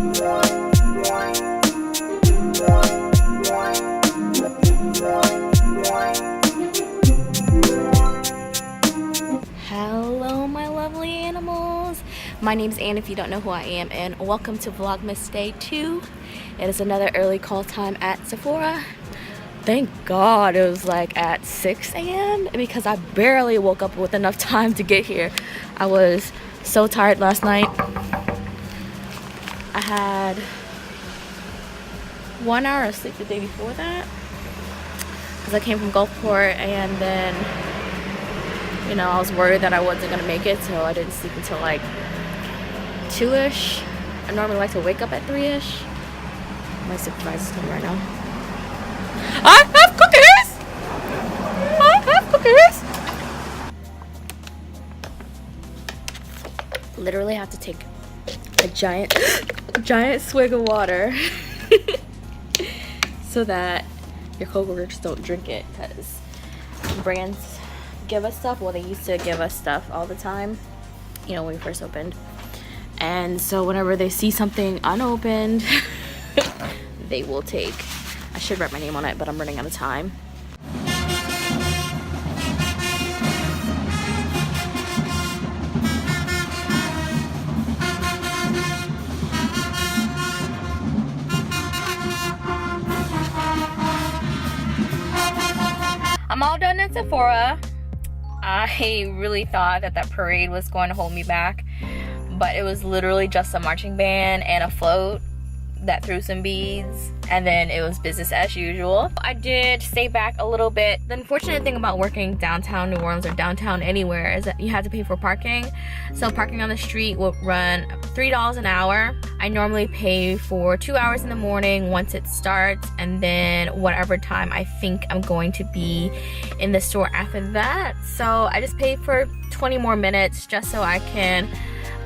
Hello my lovely animals, my name's Anne if you don't know who I am, and welcome to Vlogmas Day 2. It is another early call time at Sephora. Thank God it was like at 6 a.m. because I barely woke up with enough time to get here. I was so tired last night. I had 1 hour of sleep the day before that because I came from Gulfport, and then you know, I was worried that I wasn't gonna make it, so I didn't sleep until like 2-ish. I normally like to wake up at 3-ish. My supervisor's coming right now. I have cookies! I have cookies! Literally have to take a giant swig of water so that your coworkers don't drink it, because brands give us stuff. Well, they used to give us stuff all the time, you know, when we first opened, and so whenever they see something unopened they will take. I should write my name on it, but I'm running out of time. I'm all done at Sephora. I really thought that parade was going to hold me back, but it was literally just a marching band and a float that threw some beads, and then it was business as usual. I did stay back a little bit. The unfortunate thing about working downtown New Orleans or downtown anywhere is that you have to pay for parking. So parking on the street will run $3 an hour. I normally pay for 2 hours in the morning once it starts, and then whatever time I think I'm going to be in the store after that. So I just paid for 20 more minutes just so I can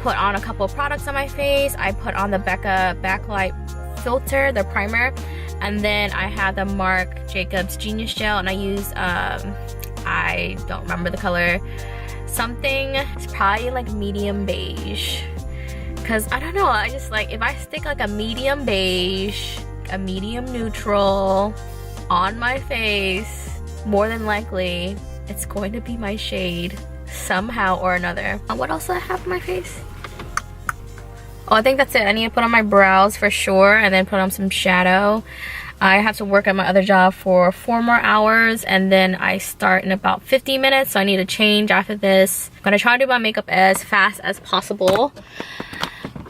put on a couple of products on my face. I put on the Becca backlight filter, the primer, and then I have the Marc Jacobs Genius Gel, and I use I don't remember the color, something, it's probably like medium beige, because I don't know, I just like, if I stick like a medium beige, a medium neutral on my face, more than likely it's going to be my shade somehow or another. What else do I have on my face? Oh, I think that's it. I need to put on my brows for sure, and then put on some shadow. I have to work at my other job for 4 more hours, and then I start in about 50 minutes, so I need to change after this. I'm gonna try to do my makeup as fast as possible,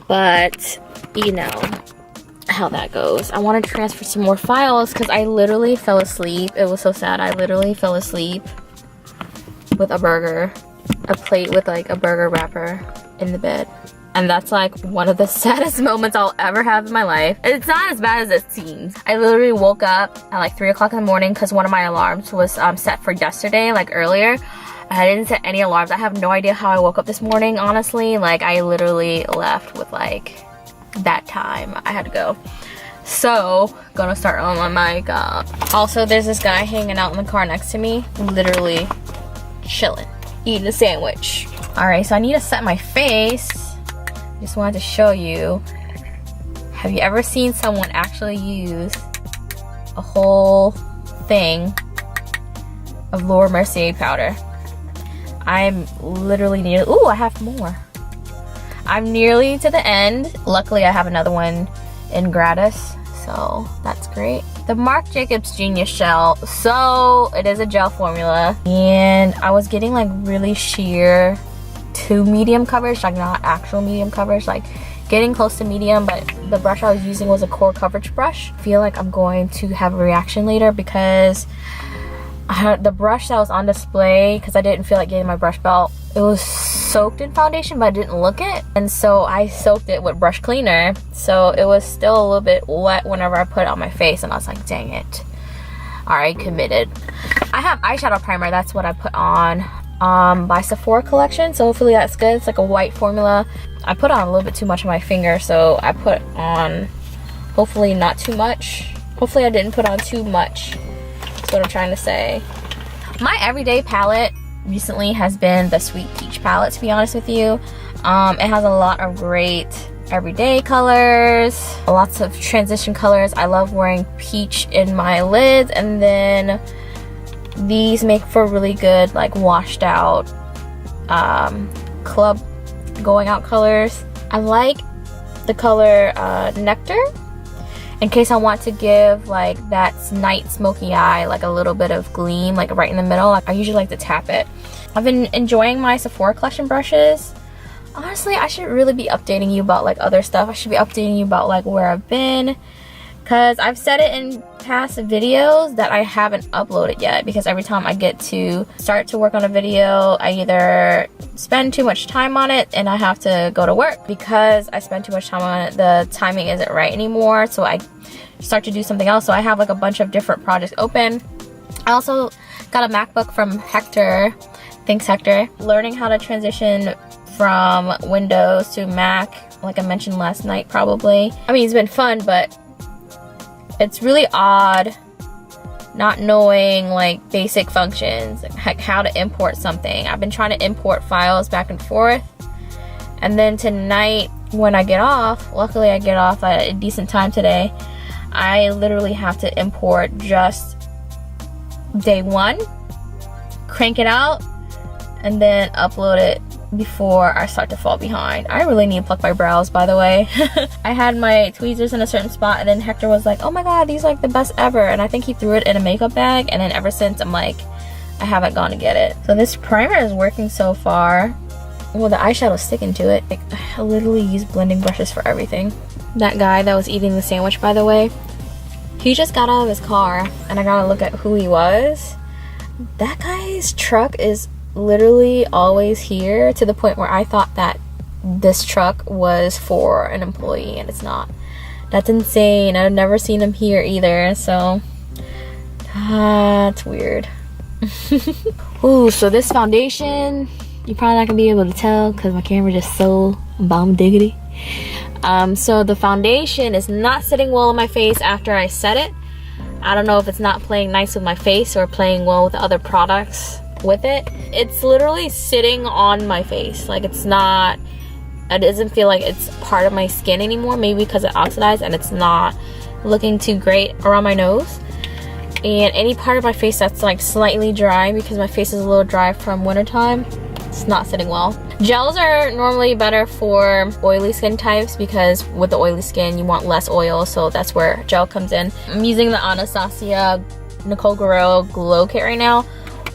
but you know how that goes. I want to transfer some more files because I literally fell asleep. It was so sad. I literally fell asleep with a burger, a plate with like a burger wrapper in the bed. And that's like one of the saddest moments I'll ever have in my life. It's not as bad as it seems. I literally woke up at like 3 o'clock in the morning because one of my alarms was set for yesterday, like earlier. I didn't set any alarms. I have no idea how I woke up this morning, honestly. Like, I literally left with like that time I had to go. So, gonna start on my makeup. Also, there's this guy hanging out in the car next to me, literally chilling, eating a sandwich. Alright, so I need to set my face. Just wanted to show you. Have you ever seen someone actually use a whole thing of Laura Mercier powder? I'm literally near, ooh, I have more. I'm nearly to the end. Luckily I have another one in gratis, so that's great. The Marc Jacobs Genius Gel, so it is a gel formula, and I was getting like really sheer to medium coverage, like not actual medium coverage, like getting close to medium, but the brush I was using was a core coverage brush. I feel like I'm going to have a reaction later because the brush that was on display, because I didn't feel like getting my brush belt, it was soaked in foundation but I didn't look it, and so I soaked it with brush cleaner, so it was still a little bit wet whenever I put it on my face, and I was like, dang it. Alright, committed. I have eyeshadow primer, that's what I put on by Sephora collection, so hopefully that's good. It's like a white formula. I put on a little bit too much on my finger, so I put on hopefully not too much. Hopefully I didn't put on too much. That's what I'm trying to say. My everyday palette recently has been the Sweet Peach palette, to be honest with you. It has a lot of great everyday colors, lots of transition colors. I love wearing peach in my lids, and then these make for really good like washed out club going out colors. I like the color Nectar, in case I want to give like that night smoky eye like a little bit of gleam like right in the middle. Like I usually like to tap it. I've been enjoying my Sephora collection brushes. Honestly, I should really be updating you about like other stuff. I should be updating you about like where I've been, because I've said it in past videos that I haven't uploaded yet, because every time I get to start to work on a video, I either spend too much time on it and I have to go to work. Because I spend too much time on it, the timing isn't right anymore, so I start to do something else. So I have like a bunch of different projects open. I also got a MacBook from Hector. Thanks, Hector. Learning how to transition from Windows to Mac, like I mentioned last night probably. I mean, it's been fun, but it's really odd not knowing like basic functions, like how to import something. I've been trying to import files back and forth, and then tonight when I get off, luckily I get off at a decent time today, I literally have to import just day one, crank it out, and then upload it before I start to fall behind. I really need to pluck my brows, by the way. I had my tweezers in a certain spot, and then Hector was like, oh my god, these are like the best ever, and I think he threw it in a makeup bag, and then ever since I'm like, I haven't gone to get it. So this primer is working so far. Well, the eyeshadow's sticking to it. Like, I literally use blending brushes for everything. That guy that was eating the sandwich, by the way, he just got out of his car, and I gotta look at who he was. That guy's truck is literally always here, to the point where I thought that this truck was for an employee, and it's not. That's insane. I've never seen him here either, so that's weird. Ooh, so this foundation, you're probably not gonna be able to tell because my camera just so bomb diggity. So the foundation is not sitting well on my face after I set it. I don't know if it's not playing nice with my face or playing well with other products with it. It's literally sitting on my face. Like, it's not, it doesn't feel like it's part of my skin anymore, maybe because it oxidized, and it's not looking too great around my nose. And any part of my face that's like slightly dry, because my face is a little dry from wintertime, it's not sitting well. Gels are normally better for oily skin types, because with the oily skin you want less oil, so that's where gel comes in. I'm using the Anastasia Nicole Guerriero Glow Kit right now.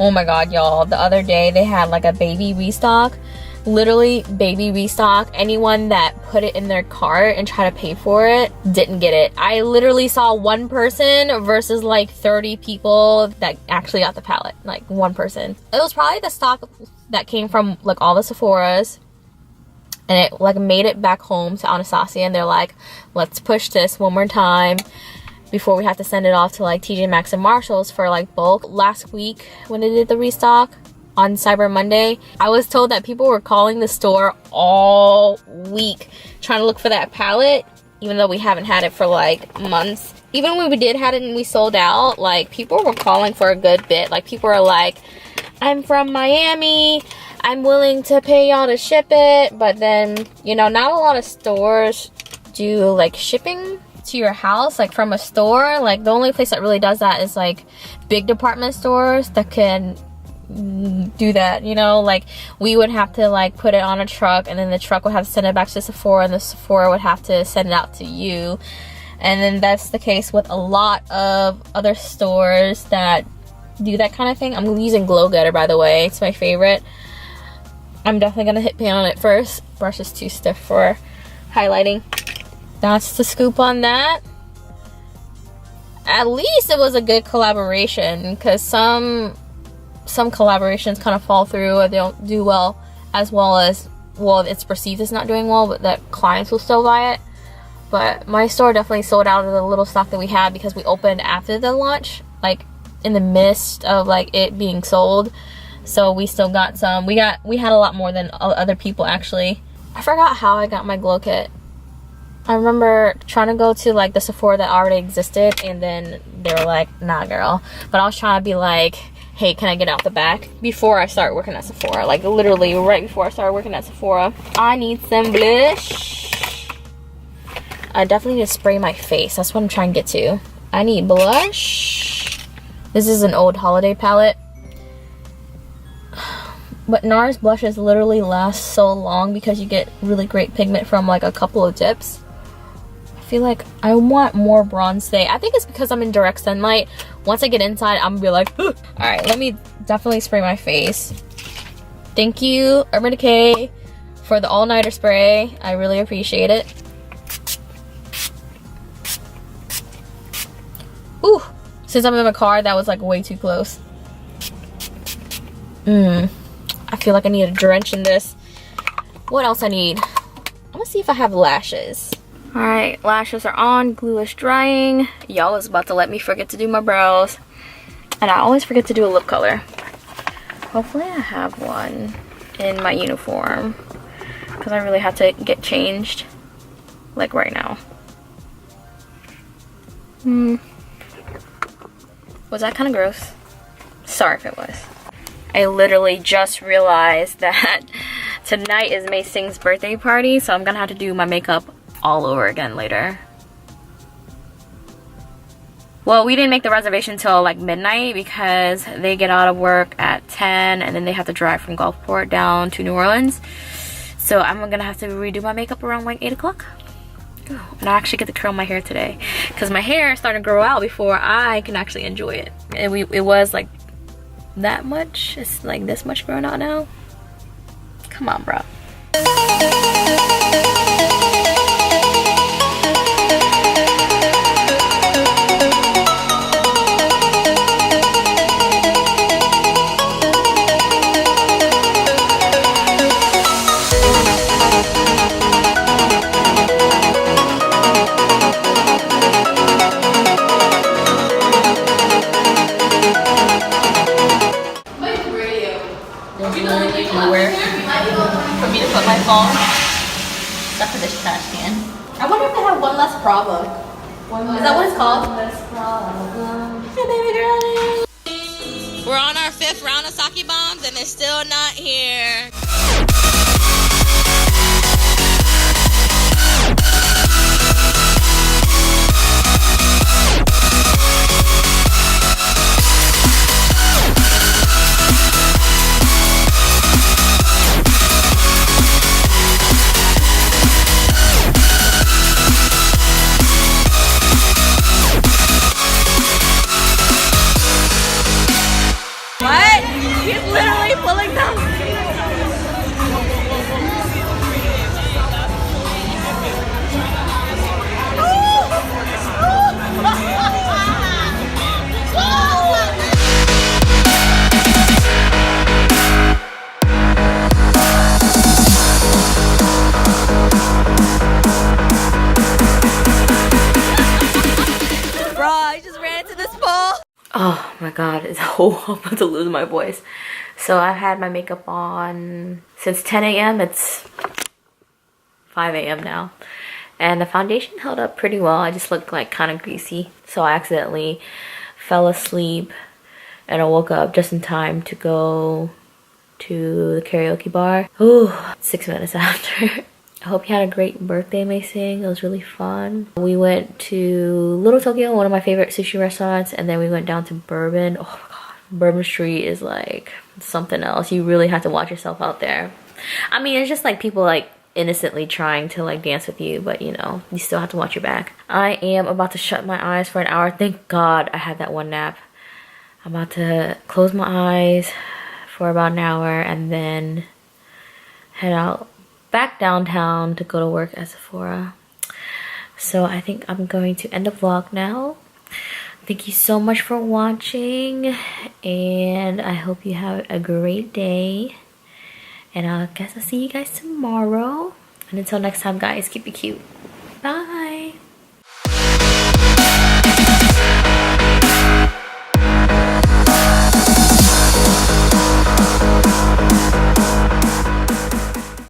Oh my god, y'all, the other day they had like a baby restock. Literally baby restock. Anyone that put it in their cart and tried to pay for it didn't get it. I literally saw one person versus like 30 people that actually got the palette. Like one person. It was probably the stock that came from like all the Sephoras, and it like made it back home to Anastasia, and they're like, let's push this one more time before we have to send it off to like TJ Maxx and Marshalls for like bulk. Last week when they did the restock on Cyber Monday, I was told that people were calling the store all week trying to look for that palette, even though we haven't had it for like months. Even when we did have it and we sold out, like people were calling for a good bit. Like people are like, I'm from Miami, I'm willing to pay y'all to ship it. But then, you know, not a lot of stores do like shipping to your house, like from a store. Like the only place that really does that is like big department stores that can do that, you know. Like we would have to like put it on a truck, and then the truck would have to send it back to Sephora, and the Sephora would have to send it out to you. And then that's the case with a lot of other stores that do that kind of thing. I'm using Glow Getter, by the way. It's my favorite. I'm definitely gonna hit pan on it first. Brush is too stiff for highlighting. That's the scoop on that. At least it was a good collaboration, because some collaborations kind of fall through, or they don't do well as well, it's perceived as not doing well, but that clients will still buy it. But my store definitely sold out of the little stock that we had, because we opened after the launch, like in the midst of like it being sold. So we still got some. We had a lot more than other people actually. I forgot how I got my glow kit. I remember trying to go to like the Sephora that already existed, and then they were like, nah girl. But I was trying to be like, hey, can I get out the back before I start working at Sephora? Like literally right before I started working at Sephora. I need some blush. I definitely need to spray my face. That's what I'm trying to get to. I need blush. This is an old holiday palette. But NARS blushes literally last so long because you get really great pigment from like a couple of dips. I feel like I want more bronze today. I think it's because I'm in direct sunlight. Once I get inside, I'm gonna be like, all right, let me definitely spray my face. Thank you, Urban Decay, for the all-nighter spray. I really appreciate it. Ooh, since I'm in my car, that was like way too close. I feel like I need a drench in this. What else I need? I'm gonna see if I have lashes. All right, lashes are on, glue is drying. Y'all was about to let me forget to do my brows. And I always forget to do a lip color. Hopefully I have one in my uniform, because I really have to get changed, like right now. Was that kind of gross? Sorry if it was. I literally just realized that tonight is Meysing's birthday party, so I'm gonna have to do my makeup all over again later. Well, we didn't make the reservation till like midnight because they get out of work at 10 and then they have to drive from Gulfport down to New Orleans. So I'm gonna have to redo my makeup around like 8 o'clock. And I actually get to curl my hair today because my hair is starting to grow out before I can actually enjoy it. It was like that much. It's like this much grown out now. Come on, bro. Put my phone stuff in this trash can. I wonder if they have one less problem. Is that what it's called? One less problem. Hey, baby girl. We're on our 5th round of sake bombs and they're still not here. Literally pulling them. Bro, I just ran into this pole. Oh my god, I'm about to lose my voice. So I've had my makeup on since 10 a.m. It's 5 a.m. now. And the foundation held up pretty well. I just looked like kind of greasy. So I accidentally fell asleep and I woke up just in time to go to the karaoke bar. Ooh, 6 minutes after. I hope you had a great birthday, Meysing. It was really fun. We went to Little Tokyo, one of my favorite sushi restaurants, and then we went down to Bourbon. Oh my god, Bourbon Street is like something else. You really have to watch yourself out there. I mean, it's just like people like innocently trying to like dance with you, but you know, you still have to watch your back. I am about to shut my eyes for an hour. Thank God I had that one nap. I'm about to close my eyes for about an hour and then head out back downtown to go to work at Sephora. So I think I'm going to end the vlog now. Thank you so much for watching and I hope you have a great day, and I guess I'll see you guys tomorrow. And until next time guys, keep it cute. Bye.